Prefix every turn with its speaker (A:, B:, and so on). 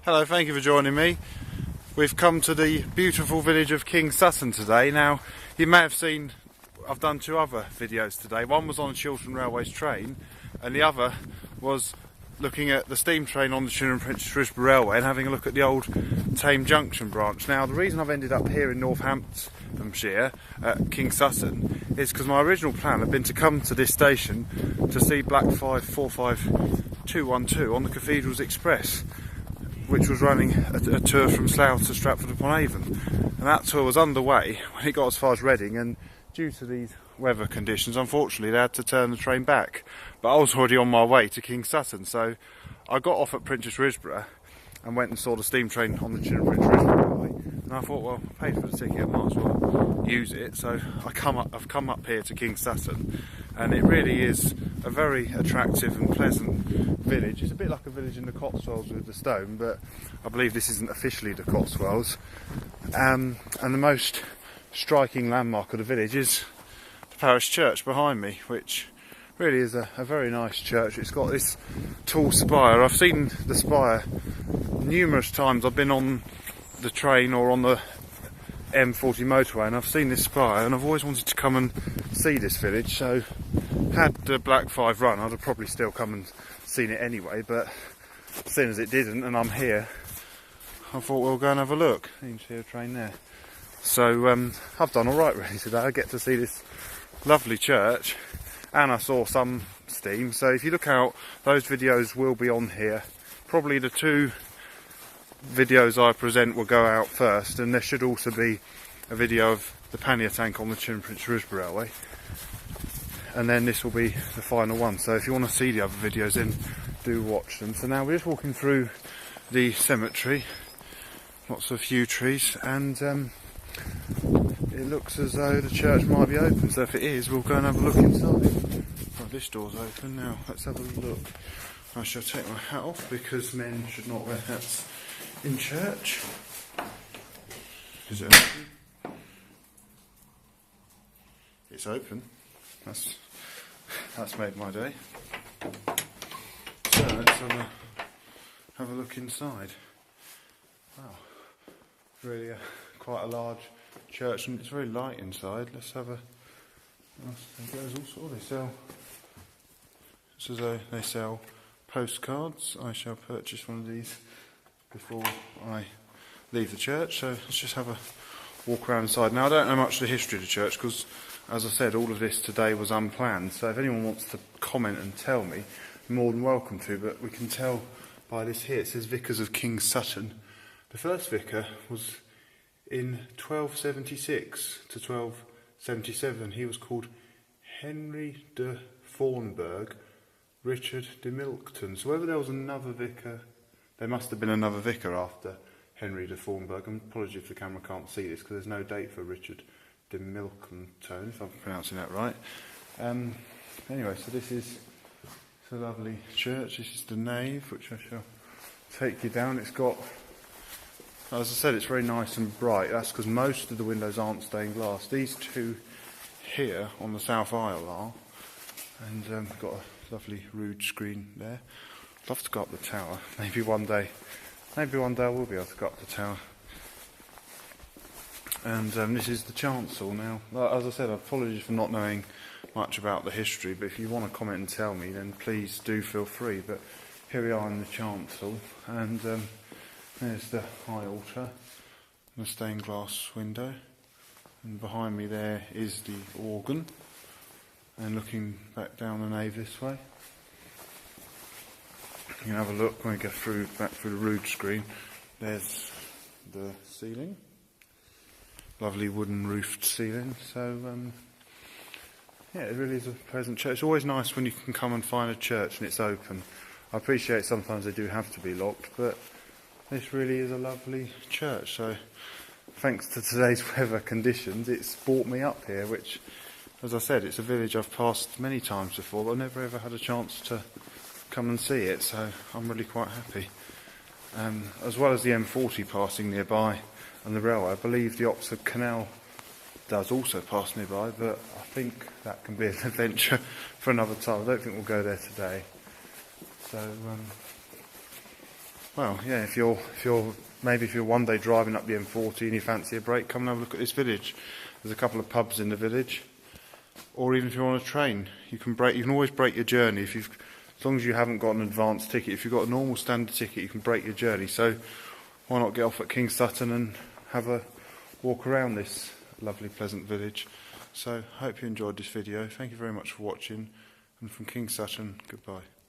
A: Hello, thank you for joining me. We've come to the beautiful village of Kings Sutton today. Now, you may have seen I've done two other videos today. One was on Chiltern Railway's train, and the other was looking at the steam train on the Picturesque Railway and having a look at the old Tame Junction branch. Now, the reason I've ended up here in Northamptonshire at Kings Sutton is because my original plan had been to come to this station to see Black 545212 on the Cathedrals Express, which was running a tour from Slough to Stratford-upon-Avon, and that tour was underway when it got as far as Reading, and due to these weather conditions, unfortunately they had to turn the train back. But I was already on my way to Kings Sutton, so I got off at Princess Risborough and went and saw the steam train on the Princess Risborough Railway, and I thought, well, I paid for the ticket, I might as well use it. So I've come up here to Kings Sutton, and it really is a very attractive and pleasant village. It's a bit like a village in the Cotswolds with the stone, but I believe this isn't officially the Cotswolds. And the most striking landmark of the village is the parish church behind me, which really is a very nice church. It's got this tall spire. I've seen the spire numerous times. I've been on the train or on the M40 motorway and I've seen this spire, and I've always wanted to come and see this village. So had the Black 5 run, I'd have probably still come and seen it anyway, but seeing as it didn't and I'm here, I thought we'll go and have a look. You can see a train there. So I've done alright really today. I get to see this lovely church, and I saw some steam. So if you look out, those videos will be on here. Probably the two videos I present will go out first, and there should also be a video of the pannier tank on the Princess Risborough Railway, and then this will be the final one. So if you want to see the other videos, then do watch them. So now we're just walking through the cemetery, lots of yew trees, and it looks as though the church might be open. So if it is, we'll go and have a look inside. Right, this door's open now. Let's have a look. I shall take my hat off because men should not wear hats in church. Is it open? It's open. That's made my day. So let's have a look inside. Wow, really quite a large church, and it's very light inside. Let's have a. There's all sorts. They sell. It's as though they sell postcards. I shall purchase one of these before I leave the church. So let's just have a walk around inside. Now, I don't know much of the history of the church because, as I said, all of this today was unplanned. So if anyone wants to comment and tell me, you're more than welcome to. But we can tell by this here. It says Vicars of Kings Sutton. The first vicar was in 1276 to 1277. He was called Henry de Thornburg, Richard de Milkton. So whether there was another vicar, there must have been another vicar after Henry de Thornburg. And apologies if the camera can't see this because there's no date for Richard de Milkton, if I'm pronouncing that right. Anyway, so this is a lovely church. This is the nave, which I shall take you down. It's got, as I said, it's very nice and bright. That's because most of the windows aren't stained glass. These two here on the south aisle are, and got a lovely rood screen there. I'd love to go up the tower. Maybe one day I will be able to go up the tower. And this is the chancel now. As I said, apologies for not knowing much about the history, but if you want to comment and tell me, then please do feel free. But here we are in the chancel, and there's the high altar and the stained glass window, and behind me there is the organ, and looking back down the nave this way, you can have a look when we go back through the rood screen. There's the ceiling, lovely wooden roofed ceiling. So yeah, it really is a pleasant church. It's always nice when you can come and find a church and it's open. I appreciate sometimes they do have to be locked, but this really is a lovely church. So thanks to today's weather conditions, it's brought me up here, which, as I said, it's a village I've passed many times before, but I've never ever had a chance to come and see it, so I'm really quite happy. As well as the M40 passing nearby and the railway, I believe the Oxford Canal does also pass nearby, but I think that can be an adventure for another time. I don't think we'll go there today. So well, yeah, if you're one day driving up the M40 and you fancy a break, come and have a look at this village. There's a couple of pubs in the village, or even if you're on a train, you can always break your journey as long as you haven't got an advanced ticket. If you've got a normal standard ticket, you can break your journey. So why not get off at Kings Sutton and have a walk around this lovely, pleasant village. So I hope you enjoyed this video. Thank you very much for watching, and from Kings Sutton, goodbye.